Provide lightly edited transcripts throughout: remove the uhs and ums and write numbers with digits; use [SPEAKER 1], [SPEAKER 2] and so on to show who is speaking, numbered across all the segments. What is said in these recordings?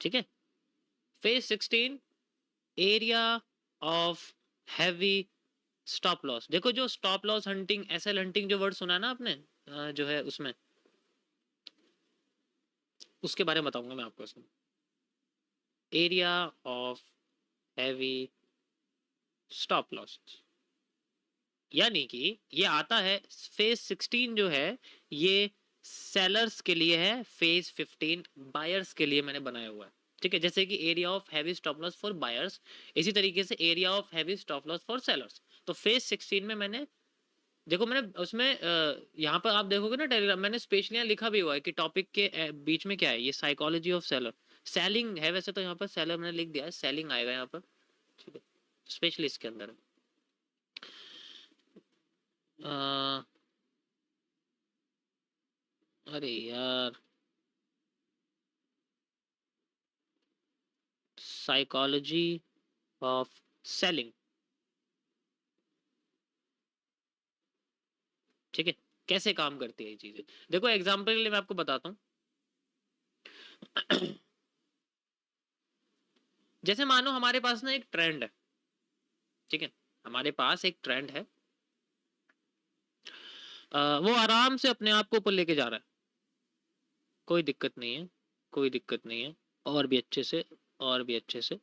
[SPEAKER 1] ठीक है। Phase 16 area of heavy stop loss. देखो जो stop loss hunting, SL hunting जो वर्ड सुना ना आपने, जो है उसमें, उसके बारे में बताऊंगा मैं आपको इसमें। Area of heavy stop loss, यानी कि ये आता है फेज 16 जो है ये सेलर्स के लिए है, फेज 15 बायर्स के लिए मैंने बनाया हुआ है। ठीक है, जैसे कि area of heavy stop loss for buyers, इसी तरीके से area of heavy stop loss for sellers. तो फेज 16 में मैंने, देखो मैंने उसमें यहाँ पर आप देखोगे ना टेलीग्राम, मैंने स्पेशली यहाँ लिखा भी हुआ है कि टॉपिक के बीच में क्या है, ये साइकोलॉजी ऑफ सेलर, सेलिंग है वैसे तो यहाँ पर सेलर मैंने लिख दिया है, सेलिंग आएगा यहाँ पर। ठीक है, स्पेशली इसके अंदर अरे यार, साइकोलॉजी ऑफ सेलिंग। ठीक है, कैसे काम करती है ये चीजें, देखो एग्जांपल के लिए मैं आपको बताता हूँ। जैसे मानो हमारे पास ना एक ट्रेंड है, ठीक है, हमारे पास एक ट्रेंड है, वो आराम से अपने आप को ऊपर लेके जा रहा है, कोई दिक्कत नहीं है, कोई दिक्कत नहीं है, और भी अच्छे से, और भी अच्छे से।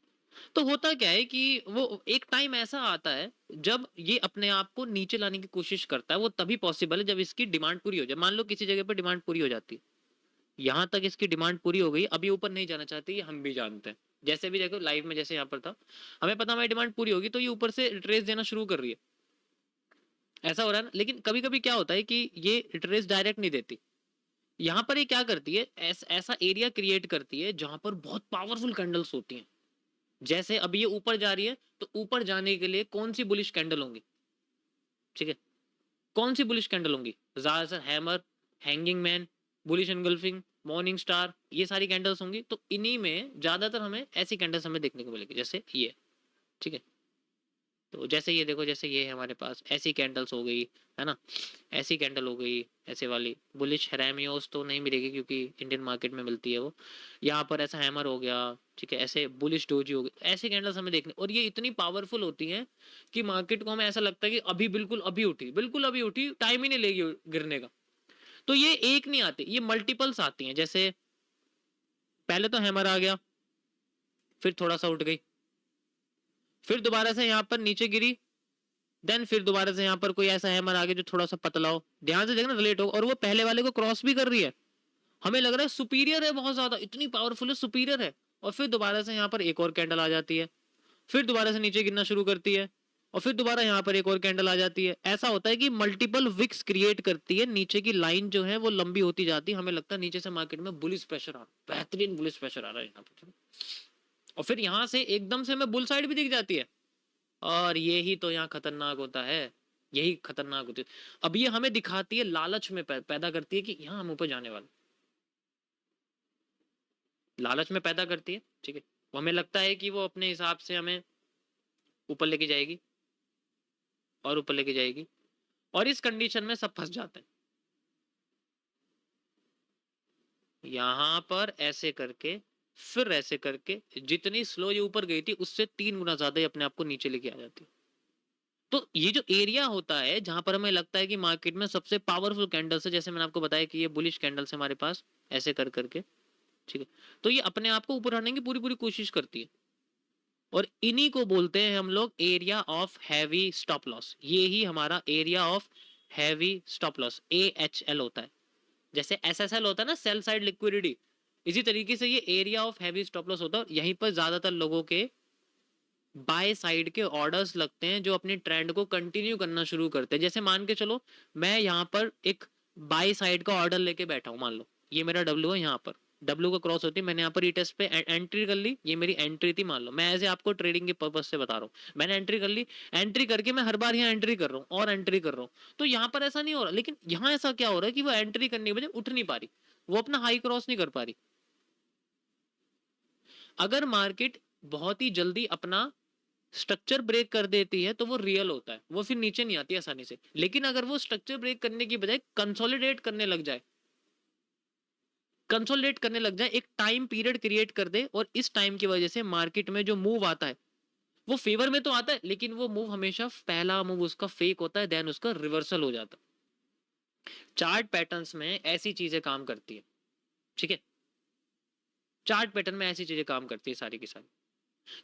[SPEAKER 1] तो होता क्या है कि वो एक टाइम ऐसा आता है जब ये अपने आप को नीचे लाने की कोशिश करता है, वो तभी पॉसिबल है जब इसकी डिमांड पूरी हो जाए। मान लो किसी जगह पर डिमांड पूरी हो जाती है, यहाँ तक इसकी डिमांड पूरी हो गई, अभी ऊपर नहीं जाना चाहती, ये हम भी जानते हैं। जैसे भी देखो लाइव में, जैसे यहाँ पर था, हमें पता हमारी डिमांड पूरी होगी तो ये ऊपर से ट्रेस देना शुरू कर रही है, ऐसा हो रहा है ना। लेकिन कभी कभी क्या होता है कि ये ट्रेस डायरेक्ट नहीं देती, यहाँ पर ये क्या करती है, ऐसा एरिया क्रिएट करती है जहां पर बहुत पावरफुल कैंडल्स होती हैं। जैसे अभी ये ऊपर जा रही है, तो ऊपर जाने के लिए कौन सी बुलिश कैंडल होंगी, ठीक है, कौन सी बुलिश कैंडल होंगी, ज्यादातर hammer, hanging man, bullish engulfing, morning star, ये सारी कैंडल्स होंगी। तो इन्हीं में ज्यादातर हमें ऐसी कैंडल्स हमें देखने को मिलेगी, जैसे ये, ठीक है। तो जैसे ये देखो, जैसे ये है हमारे पास ऐसी कैंडल्स हो गई, है ना, ऐसी कैंडल हो गई, ऐसे वाली बुलिश हैरामियोस तो नहीं मिलेगी क्योंकि इंडियन मार्केट में मिलती है वो, यहाँ पर ऐसा हैमर हो गया, ठीक है, ऐसे बुलिश डोजी हो गई, ऐसे कैंडल्स हमें देखने, और ये इतनी पावरफुल होती हैं कि मार्केट को हमें ऐसा लगता है कि अभी बिल्कुल अभी उठी, बिल्कुल अभी उठी, टाइम ही नहीं लेगी गिरने का। तो ये एक नहीं आती, ये मल्टीपल्स आती हैं। जैसे पहले तो हैमर आ गया, फिर थोड़ा सा उठ गई, फिर दोबारा से यहाँ पर नीचे गिरी, देन फिर दोबारा से यहाँ पर कोई ऐसा हैमर आ गया जो थोड़ा सा पतला हो, ध्यान से देखना रिलेट हो, और वो पहले वाले को क्रॉस भी कर रही है, हमें लग रहा है सुपीरियर है, बहुत ज्यादा इतनी पावरफुल है, सुपीरियर है। और फिर दोबारा से यहाँ पर एक और कैंडल आ जाती है, फिर दोबारा से नीचे गिरना शुरू करती है, और फिर दोबारा यहाँ पर एक और कैंडल आ जाती है। ऐसा होता है कि मल्टीपल विक्स क्रिएट करती है, नीचे की लाइन जो है वो लंबी होती जाती है, हमें लगता है नीचे से मार्केट में बुलिश प्रेशर आ रहा है, बेहतरीन बुलिश प्रेशर आ रहा है यहाँ पर, और फिर यहाँ से एकदम से हमें बुल साइड भी दिख जाती है। और ये ही तो यहाँ खतरनाक होता है, यही खतरनाक होती है। अब ये हमें दिखाती है, लालच में पैदा करती है कि यहाँ हम ऊपर जाने वाले, लालच में पैदा करती है, ठीक है। वो हमें लगता है कि वो अपने हिसाब से हमें ऊपर लेके जाएगी और ऊपर लेके जाएगी, और इस कंडीशन में सब फंस जाते हैं। यहां पर ऐसे करके, फिर ऐसे करके, जितनी स्लो ये ऊपर गई थी उससे 3 गुना ज्यादा अपने आप को नीचे लेके आ जाती है। तो ये जो एरिया होता है जहां पर हमें लगता है कि मार्केट में सबसे पावरफुल कैंडल्स है, जैसे मैंने आपको बताया कि ये बुलिश कैंडल्स है हमारे पास, ऐसे कर करके, ठीक है, तो ये अपने आप को ऊपर आने की पूरी पूरी कोशिश करती है, और इन्हीं को बोलते हैं हम लोग area of heavy stop loss. ये ही हमारा area of heavy stop loss AHL होता है। जैसे SSL होता है ना, सेल साइड लिक्विडिटी, इसी तरीके से ये area of heavy stop loss होता है। यहीं पर ज्यादातर लोगों के बाय साइड के ऑर्डर्स लगते हैं जो अपनी ट्रेंड को कंटिन्यू करना शुरू करते हैं। जैसे मान के चलो मैं यहाँ पर एक बाय साइड का ऑर्डर लेके बैठा हूँ, मान लो ये मेरा W है, यहाँ पर W का क्रॉस होती है, मैंने यहाँ पर रीटेस्ट पे एंट्री कर ली, ये मेरी एंट्री थी मान लो, मैं ऐसे आपको ट्रेडिंग के पर्पज से बता रहा हूँ, मैंने एंट्री कर ली, एंट्री करके मैं हर बार यहाँ एंट्री कर रहा हूँ और एंट्री कर रहा हूँ, तो यहाँ पर ऐसा नहीं हो रहा। लेकिन यहाँ ऐसा क्या हो रहा है कि वो एंट्री करने की वजह उठ नहीं पा रही, वो अपना हाई क्रॉस नहीं कर पा रही। अगर मार्केट बहुत ही जल्दी अपना स्ट्रक्चर ब्रेक कर देती है तो वो रियल होता है, वो फिर नीचे नहीं आती आसानी से। लेकिन अगर वो स्ट्रक्चर ब्रेक करने की बजाय कंसोलिडेट करने लग जाए, कंसोलिडेट करने लग जाए, एक टाइम पीरियड क्रिएट कर दे, और इस टाइम की वजह से मार्केट में जो मूव आता है वो फेवर में तो आता है, लेकिन वो मूव हमेशा पहला मूव उसका फेक होता है, देन उसका रिवर्सल हो जाता है। चार्ट पैटर्न्स में ऐसी चीजें काम करती है, ठीक है, चार्ट पैटर्न में ऐसी चीजें काम करती है सारी की सारी।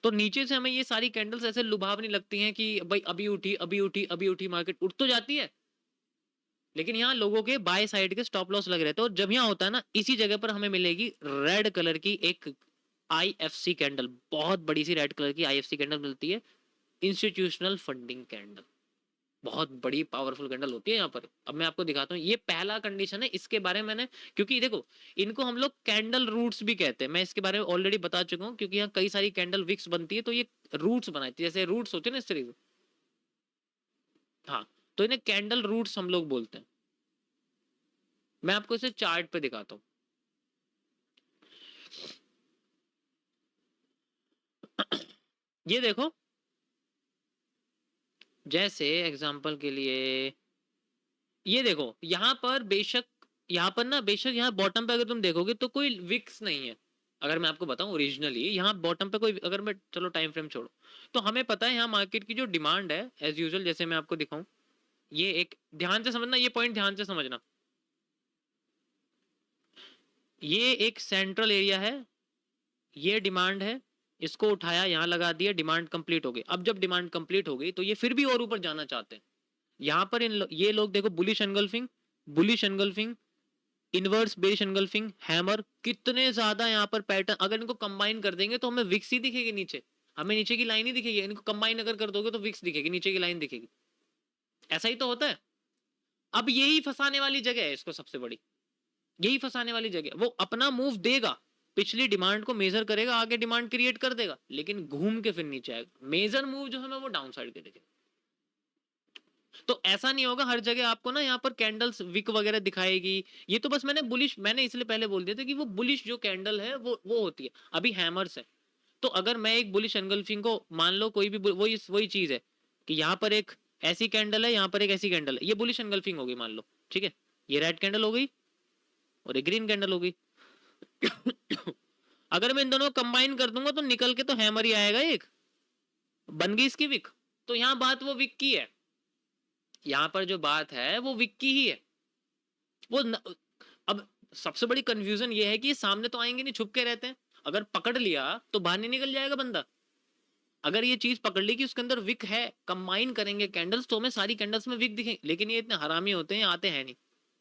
[SPEAKER 1] तो नीचे से हमें ये सारी कैंडल्स ऐसे लुभावनी लगती हैं कि भाई अभी उठी अभी उठी अभी उठी, मार्केट उठ तो जाती है, लेकिन यहाँ लोगों के बाय साइड के स्टॉप लॉस लग रहे थे। और जब यहाँ होता है ना, इसी जगह पर हमें मिलेगी रेड कलर की एक आईएफसी कैंडल, बहुत बड़ी सी रेड कलर की आईएफसी कैंडल मिलती है, इंस्टीट्यूशनल फंडिंग कैंडल, बहुत बड़ी पावरफुल कैंडल होती है यहाँ पर। अब मैं आपको दिखाता हूँ, ये पहला कंडीशन है, इसके बारे में मैंने, क्योंकि देखो इनको हम लोग कैंडल रूट्स भी कहते हैं, मैं इसके बारे में ऑलरेडी बता चुका हूँ, क्योंकि यहाँ कई सारी कैंडल विक्स बनती है, तो ये रूट्स बनाती है, जैसे रूट्स होते हैं ना इस तरीके से, हाँ, तो इन्हें कैंडल रूट्स हम लोग बोलते हैं। मैं आपको इसे चार्ट पे दिखाता हूँ। ये देखो, जैसे एग्जांपल के लिए ये देखो, यहाँ पर बेशक, यहाँ पर ना बेशक यहाँ बॉटम पे अगर तुम देखोगे तो कोई विक्स नहीं है। अगर मैं आपको बताऊं ओरिजिनली यहाँ बॉटम पे कोई, अगर मैं, चलो टाइम फ्रेम छोड़ो, तो हमें पता है यहाँ मार्केट की जो डिमांड है एज यूजुअल, जैसे मैं आपको दिखाऊं, ये एक ध्यान से समझना, ये पॉइंट ध्यान से समझना, ये एक सेंट्रल एरिया है, ये डिमांड है, इसको उठाया यहाँ लगा दिया, डिमांड कंप्लीट हो गई। अब जब डिमांड कंप्लीट हो गई तो ये फिर भी और ऊपर जाना चाहते हैं। यहाँ पर ये लोग देखो, bullish engulfing, bullish engulfing, inverse bearish engulfing, hammer, कितने ज्यादा यहाँ पर पैटर्न, अगर इनको कंबाइन कर देंगे तो हमें विक्स ही दिखेगी नीचे, हमें नीचे की लाइन ही दिखेगी। इनको कंबाइन अगर कर दोगे तो विक्स दिखेगी, नीचे की लाइन दिखेगी, ऐसा ही तो होता है। अब यही फंसाने वाली जगह है, इसको सबसे बड़ी यही फंसाने वाली जगह, वो अपना मूव देगा, पिछली डिमांड को मेजर करेगा, आगे डिमांड क्रिएट कर देगा, लेकिन घूम के फिर नीचे आएगा, मेजर मूव जो है ना वो डाउन साइड के देखेगा। तो ऐसा नहीं होगा हर जगह आपको ना यहाँ पर कैंडल्स विक वगैरह दिखाएगी। ये तो बस मैंने बुलिश, मैंने इसलिए पहले बोल दिया था कि वो बुलिश जो कैंडल है वो होती है। अभी हैमर्स है, तो अगर मैं एक बुलिश एनगल्फिंग को मान लो, कोई भी वही चीज है कि यहाँ पर एक ऐसी कैंडल है, यहाँ पर एक ऐसी कैंडल है, ये बुलिश एनगल्फिंग होगी मान लो, ठीक है, ये रेड कैंडल हो गई और ये ग्रीन कैंडल हो गई। अगर मैं इन दोनों को कंबाइन कर दूंगा तो निकल के तो हैमर ही आएगा, एक बन गई इसकी विक। तो यहाँ बात वो विक की है, यहाँ पर जो बात है वो विक की ही है। वो न, अब सबसे बड़ी कंफ्यूजन ये है कि ये सामने तो आएंगे नहीं, छुप के रहते हैं, अगर पकड़ लिया तो बाहर नहीं निकल जाएगा बंदा। अगर ये चीज पकड़ ली कि उसके अंदर विक है, कंबाइन करेंगे कैंडल्स तो हमें सारी कैंडल्स में विक दिखेंगे, लेकिन ये इतने हरामी होते हैं, आते हैं नहीं,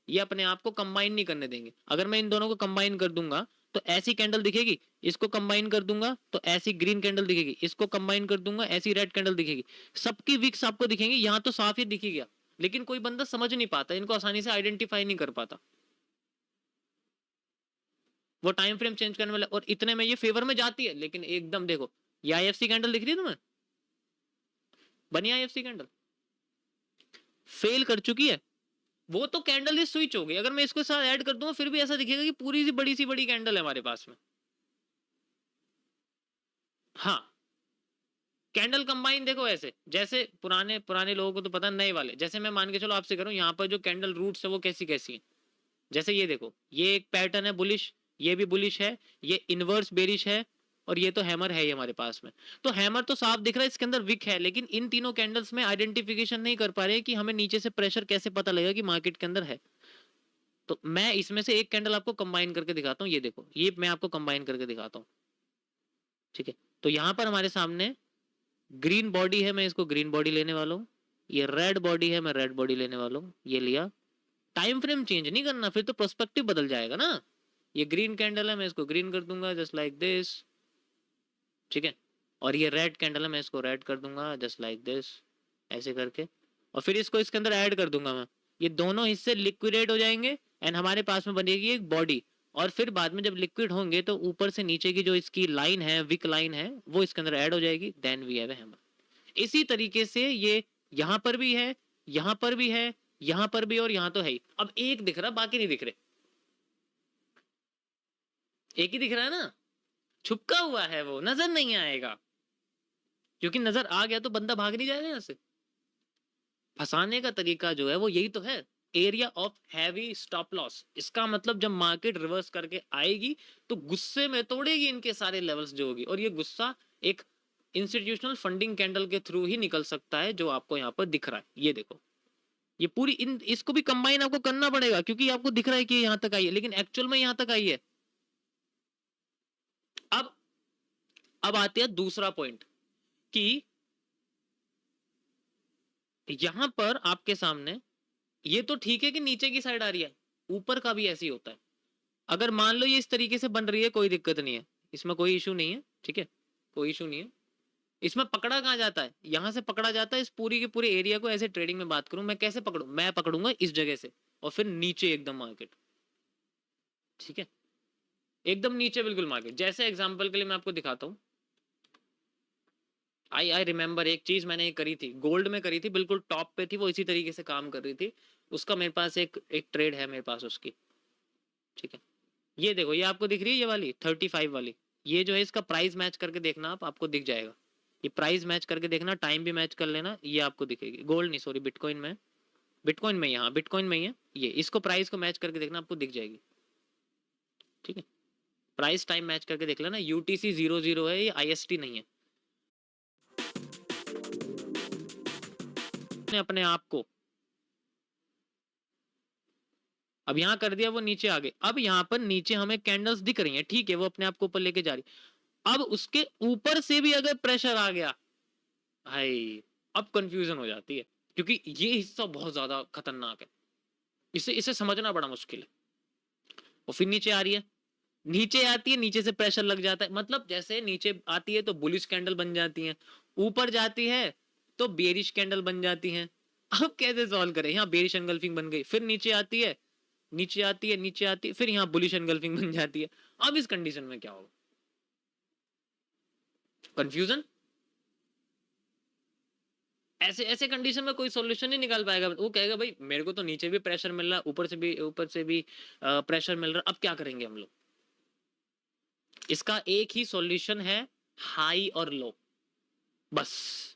[SPEAKER 1] ये अपने आप को कंबाइन नहीं करने देंगे। अगर मैं इन दोनों को कंबाइन कर दूंगा तो ऐसी कैंडल दिखेगी, इसको कंबाइन कर दूंगा तो ऐसी ग्रीन कैंडल दिखेगी, इसको कंबाइन कर दूंगा ऐसी रेड कैंडल दिखेगी, सबकी विक्स आपको दिखेंगी। यहाँ तो साफ ही दिखी गया, लेकिन कोई बंदा समझ नहीं पाता, इनको आसानी से आइडेंटिफाई नहीं कर पाता, वो टाइम फ्रेम चेंज करने वाला, और इतने में ये फेवर में जाती है। लेकिन एकदम देखो, ये आईएफसी कैंडल दिख रही है तुम्हें, बनी आईएफसी कैंडल फेल कर चुकी है, वो तो कैंडल ही स्विच हो गई। अगर मैं इसको साथ ऐड कर दूंगा फिर भी ऐसा दिखेगा कि पूरी सी बड़ी कैंडल है हमारे पास में। हाँ, कैंडल कंबाइन देखो ऐसे, जैसे पुराने पुराने लोगों को तो पता, नए वाले जैसे मैं मान के चलो आपसे करूं, यहाँ पर जो कैंडल रूट्स है वो कैसी कैसी है। जैसे ये देखो, ये एक पैटर्न है बुलिश, ये भी बुलिश है, ये इनवर्स बेरिश है, और ये तो हैमर है ही हमारे पास में। तो हैमर तो साफ दिख रहा है, इसके अंदर विक है, लेकिन इन तीनों कैंडल्स में आइडेंटिफिकेशन नहीं कर पा रहे कि हमें नीचे से प्रेशर कैसे पता लगेगा कि मार्केट के अंदर है। तो मैं इसमें से एक कैंडल आपको कंबाइन करके दिखाता हूँ, ये देखो, ये मैं आपको कंबाइन करके दिखाता हूँ, ठीक है। तो यहाँ पर हमारे सामने ग्रीन बॉडी है, मैं इसको ग्रीन बॉडी लेने वाला हूँ, ये रेड बॉडी है, मैं रेड बॉडी लेने वाला हूँ, ये लिया। टाइम फ्रेम चेंज नहीं करना, फिर तो पर्सपेक्टिव बदल जाएगा ना। ये ग्रीन कैंडल है, मैं इसको ग्रीन कर दूंगा जस्ट लाइक दिस, ठीक है, और ये रेड कैंडल है, मैं इसको रेड कर दूंगा जस्ट लाइक दिस, ऐसे करके, और फिर इसको इसके अंदर ऐड कर दूंगा मैं, ये दोनों हिस्से लिक्विडेट हो जाएंगे एंड हमारे पास में बनेगी एक बॉडी। और फिर बाद में जब लिक्विड होंगे तो ऊपर से नीचे की जो इसकी लाइन है, विक लाइन है, वो इसके अंदर ऐड हो जाएगी, then we have a hammer. इसी तरीके से ये यहाँ पर भी है, यहाँ पर भी है, यहाँ पर भी, और यहाँ तो है ही। अब एक दिख रहा, बाकी नहीं दिख रहे, एक ही दिख रहा है ना, छुपका हुआ है, वो नजर नहीं आएगा, क्योंकि नजर आ गया तो बंदा भाग नहीं जाएगा यहाँ से। फंसाने का तरीका जो है वो यही तो है, area of heavy stop loss. इसका मतलब जब मार्केट रिवर्स करके आएगी तो गुस्से में तोड़ेगी इनके सारे लेवल्स जो होगी, और ये गुस्सा एक इंस्टीट्यूशनल फंडिंग कैंडल के थ्रू ही निकल सकता है, जो आपको यहाँ पर दिख रहा है। ये देखो, ये पूरी इसको भी कंबाइन आपको करना पड़ेगा, क्योंकि आपको दिख रहा है कि यहां तक आई है, लेकिन एक्चुअल में यहां तक आई है। अब आते हैं दूसरा पॉइंट कि यहां पर आपके सामने ये तो ठीक है कि नीचे की साइड आ रही है, ऊपर का भी ऐसे ही होता है। अगर मान लो ये इस तरीके से बन रही है, कोई दिक्कत नहीं है, इसमें कोई इशू नहीं है, ठीक है, कोई इशू नहीं है। इसमें पकड़ा कहां जाता है, यहां से पकड़ा जाता है इस पूरी के पूरे एरिया को। ऐसे ट्रेडिंग में बात करूं, मैं कैसे पकड़ूं, मैं पकड़ूंगा इस जगह से और फिर नीचे एकदम मार्केट, ठीक है, एकदम नीचे बिल्कुल मार्केट। जैसे एग्जांपल के लिए मैं आपको दिखाता हूं, आई रिमेंबर एक चीज मैंने करी थी, गोल्ड में करी थी, बिल्कुल टॉप पे थी वो, इसी तरीके से काम कर रही थी। उसका मेरे पास एक ट्रेड है मेरे पास उसकी, ठीक है। ये देखो, ये आपको दिख रही है, ये वाली 35 वाली, ये जो है इसका प्राइस मैच करके देखना आप, आपको दिख जाएगा। ये प्राइस मैच करके देखना, टाइम भी मैच कर लेना, ये आपको दिखेगी। गोल्ड नहीं, सॉरी, बिटकॉइन में, बिटकॉइन में, यहाँ बिटकॉइन में ही है ये, इसको प्राइस को मैच करके देखना, आपको दिख जाएगी, ठीक है। प्राइस टाइम मैच करके देख लेना, यूटीसी 00 है, ये आईएसटी नहीं है। अपने आप को अब यहां कर दिया, वो नीचे आ गए। अब यहां पर नीचे हमें कैंडल्स दिख रही हैं, ठीक है, वो अपने आप को ऊपर लेके जा रही। अब उसके ऊपर से भी अगर प्रेशर आ गया भाई, अब कंफ्यूजन हो जाती है, क्योंकि ये हिस्सा बहुत ज्यादा खतरनाक है, इसे इसे समझना बड़ा मुश्किल है। और फिर नीचे आ रही है, नीचे आती है, नीचे से प्रेशर लग जाता है, मतलब जैसे नीचे आती है तो बुलिश कैंडल बन जाती है, ऊपर जाती है तो बेरिश कैंडल बन जाती है। अब कैसे सॉल्व करें, यहाँ बेरिश एंगल्फिंग बन गई, फिर नीचे आती है, नीचे आती है, नीचे आती है, फिर यहाँ बुलिश एंगल्फिंग बन जाती है। अब इस कंडीशन में क्या होगा, कंफ्यूजन। ऐसे ऐसे कंडीशन में कोई सॉल्यूशन नहीं निकाल पाएगा, वो कहेगा भाई मेरे को तो नीचे भी प्रेशर मिल रहा है, ऊपर से भी प्रेशर मिल रहा है, अब क्या करेंगे हम लोग। इसका एक ही सॉल्यूशन है, हाई और लो, बस।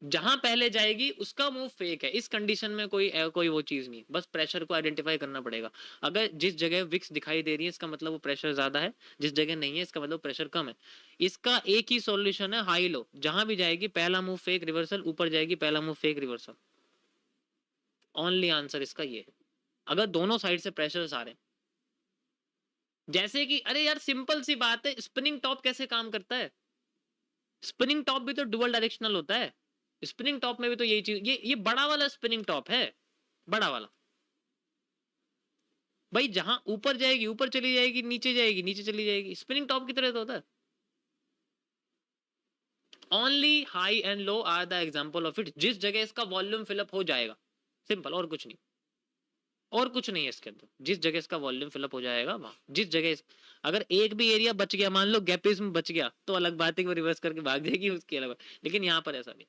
[SPEAKER 1] जहां पहले जाएगी उसका मूव फेक है, इस कंडीशन में कोई वो चीज नहीं, बस प्रेशर को आइडेंटिफाई करना पड़ेगा। अगर जिस जगह विक्स दिखाई दे रही है इसका मतलब वो प्रेशर ज्यादा है, जिस जगह नहीं है इसका मतलब प्रेशर कम है। इसका एक ही सॉल्यूशन है, हाई लो, जहां भी जाएगी पहला मूव फेक रिवर्सल, ऊपर जाएगी पहला move fake reversal. Only answer इसका ये है, अगर दोनों साइड से प्रेशर आ रहे हैं। जैसे कि अरे यार सिंपल सी बात है, स्पिनिंग टॉप कैसे काम करता है, स्पिनिंग टॉप भी तो डुअल डायरेक्शनल होता है, स्पिनिंग टॉप में भी तो यही चीज, ये बड़ा वाला स्पिनिंग टॉप है, बड़ा वाला। भाई जहां ऊपर जाएगी ऊपर चली जाएगी, नीचे जाएगी नीचे चली जाएगी, स्पिनिंग टॉप की तरह तो होता है। Only high and low are the example of it, जिस जगह इसका वॉल्यूम फिलअप हो जाएगा, सिंपल, और कुछ नहीं, और कुछ नहीं है इसके अंदर। जिस जगह इसका वॉल्यूम फिलअप हो जाएगा वहां, जिस जगह अगर एक भी एरिया बच गया, मान लो गैपिज्म बच गया, तो अलग बात है कि वो रिवर्स करके भाग जाएगी उसके अलावा, लेकिन यहां पर ऐसा नहीं।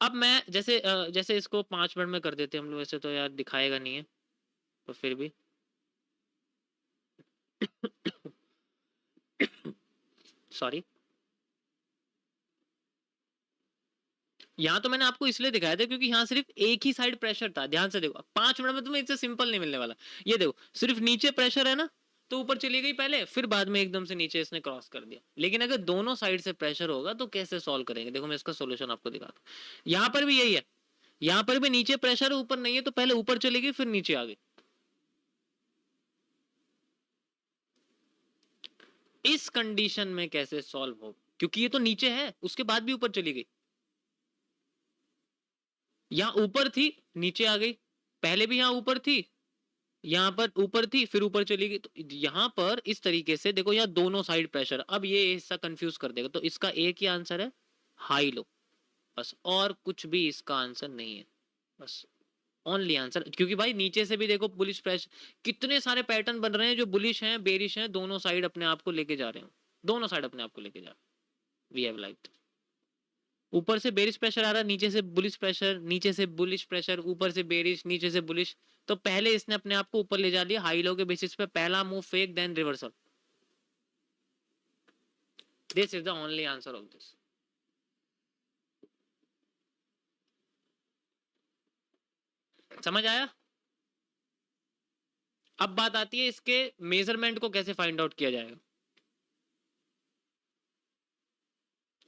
[SPEAKER 1] अब मैं जैसे इसको 5 मिनट में कर देते हम लोग, वैसे तो यार दिखाएगा नहीं है, तो फिर भी सॉरी। यहाँ तो मैंने आपको इसलिए दिखाया था क्योंकि यहाँ सिर्फ एक ही साइड प्रेशर था, ध्यान से देखो, 5 मिनट में तुम्हें इससे सिंपल नहीं मिलने वाला। ये देखो, सिर्फ नीचे प्रेशर है ना, तो ऊपर चली गई पहले, फिर बाद में एकदम से नीचे इसने क्रॉस कर दिया। लेकिन अगर दोनों साइड से प्रेशर होगा तो कैसे सॉल्व करेंगे, देखो मैं इसका सोल्यूशन आपको दिखाता हूँ। यहाँ पर भी यही है, यहाँ पर भी नीचे प्रेशर है ऊपर नहीं है, तो पहले ऊपर चली गई फिर नीचे आ गई। इस कंडीशन में कैसे सॉल्व हो, क्योंकि ये तो नीचे है उसके बाद भी ऊपर चली गई, यहां ऊपर थी नीचे आ गई, पहले भी यहां ऊपर थी, यहां पर ऊपर थी फिर ऊपर चली गई। तो यहां पर इस तरीके से देखो, यहाँ दोनों साइड प्रेशर, अब ये हिस्सा कंफ्यूज कर देगा, तो इसका एक ही आंसर है, हाई लो, बस, और कुछ भी इसका आंसर नहीं है, बस ओनली आंसर। क्योंकि भाई नीचे से भी देखो बुलिश प्रेशर, कितने सारे पैटर्न बन रहे हैं जो बुलिश हैं बेरिश हैं, दोनों साइड अपने आप को लेके जा रहे हैं, दोनों साइड अपने आप को लेके जा रहे हैं। वी हैव लाइक, ऊपर से बेरिश प्रेशर आ रहा है, नीचे से बुलिश प्रेशर, नीचे से बुलिश प्रेशर, ऊपर से बेरिश, नीचे से बुलिश, तो पहले इसने अपने आप को ऊपर ले जा लिया हाई लो के बेसिस पे, पहला move fake then reversal. This is the only answer of this. समझ आया? अब बात आती है इसके मेजरमेंट को कैसे फाइंड आउट किया जाएगा।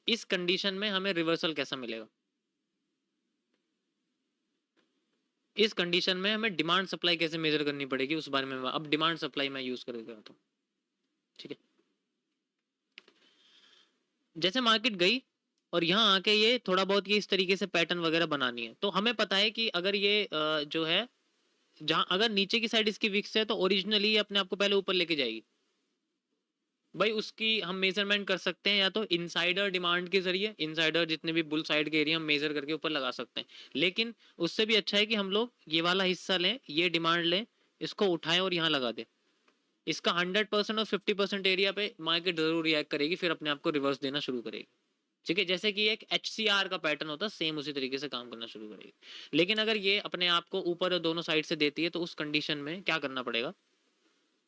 [SPEAKER 1] इस कंडीशन में हमें रिवर्सल कैसा मिलेगा, इस कंडीशन में हमें डिमांड सप्लाई कैसे मेजर करनी पड़ेगी उस बारे में अब डिमांड सप्लाई मैं यूज करके आता हूँ। ठीक है, जैसे मार्केट गई और यहाँ आके ये थोड़ा बहुत ये इस तरीके से पैटर्न वगैरह बनानी है, तो हमें पता है कि अगर ये जो है जहां अगर नीचे की साइड इसकी विक्स है तो ओरिजिनली अपने आप को पहले ऊपर लेके जाएगी भाई। उसकी हम मेजरमेंट कर सकते हैं या तो इनसाइडर डिमांड के जरिए, इनसाइडर जितने भी बुल साइड के एरिया हम मेजर करके ऊपर लगा सकते हैं, लेकिन उससे भी अच्छा है कि हम लोग ये वाला हिस्सा लें, ये डिमांड लें, इसको उठाएं और यहाँ लगा दें। इसका 100% और 50% एरिया पे मार्केट जरूर रिएक्ट करेगी, फिर अपने आप को रिवर्स देना शुरू करेगी। ठीक है, जैसे कि एक HCR का पैटर्न होता है, सेम उसी तरीके से काम करना शुरू करेगी। लेकिन अगर ये अपने आप को ऊपर और दोनों साइड से देती है तो उस कंडीशन में क्या करना पड़ेगा,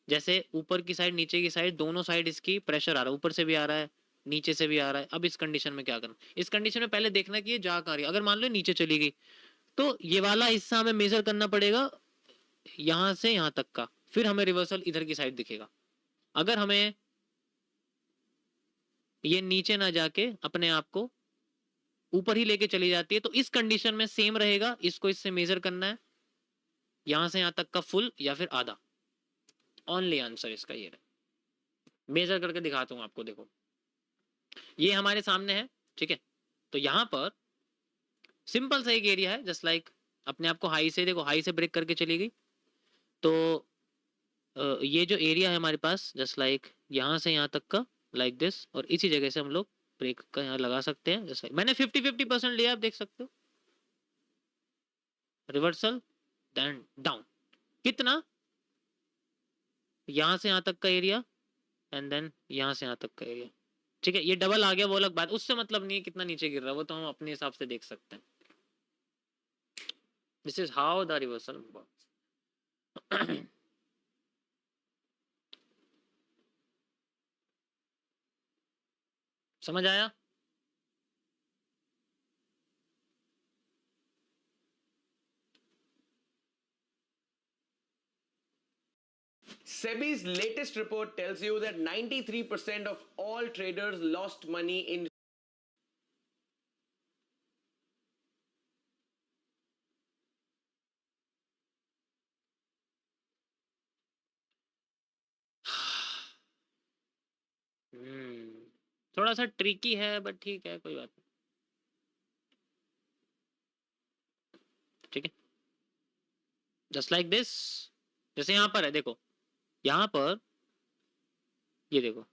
[SPEAKER 1] जैसे ऊपर की साइड नीचे की साइड दोनों साइड इसकी प्रेशर आ रहा है, ऊपर से भी आ रहा है नीचे से भी आ रहा है। अब इस कंडीशन में क्या करना, इस कंडीशन में पहले देखना कि ये जा कहाँ रही है। अगर मान लो नीचे चली गई तो ये वाला हिस्सा हमें मेजर करना पड़ेगा यहां से यहां तक का, फिर हमें रिवर्सल इधर की साइड दिखेगा। अगर हमें ये नीचे ना जाके अपने आप को ऊपर ही लेके चली जाती है तो इस कंडीशन में सेम रहेगा, इसको इससे मेजर करना है यहां से यहां तक का फुल या फिर आधा। ओनली आंसर इसका ये है, मेजर करके दिखाता हूं आपको। देखो ये हमारे सामने है, ठीक है, तो यहां पर सिंपल सा एक एरिया है, जस्ट लाइक अपने आप को हाई से, देखो हाई से ब्रेक करके चली गई तो ये जो एरिया है हमारे पास जस्ट लाइक यहाँ से यहाँ तक का लाइक दिस, और इसी जगह से हम लोग ब्रेक का यहाँ लगा सकते हैं। जैसे मैंने 50-50% लिया, आप देख सकते हो, रिवर्सल देन डाउन कितना, यहाँ से यहाँ तक का एरिया एंड देन यहाँ से यहाँ तक का एरिया। ठीक है, ये डबल आ गया वो अलग बात, उससे मतलब नहीं है कितना नीचे गिर रहा है, वो तो हम अपने हिसाब से देख सकते हैं। This is how the reversal works. समझ आया?
[SPEAKER 2] SEBI's latest report tells you that 93% of all traders lost money in
[SPEAKER 1] थोड़ा सा ट्रिकी है बट ठीक है, कोई बात नहीं। ठीक है, जस्ट लाइक दिस, जैसे यहाँ पर है, देखो यहाँ पर ये देखो,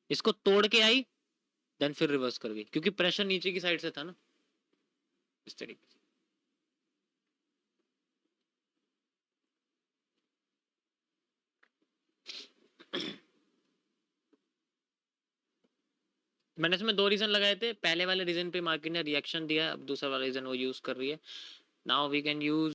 [SPEAKER 1] इसको तोड़ के आई देन फिर रिवर्स कर गई क्योंकि प्रेशर नीचे की साइड से था ना, इस तरीके से। मैंने इसमें 2 रीजन लगाए थे, पहले वाले रीजन पे मार्केट ने रिएक्शन दिया, अब दूसरा वाला रीजन वो यूज कर रही है। Now we can use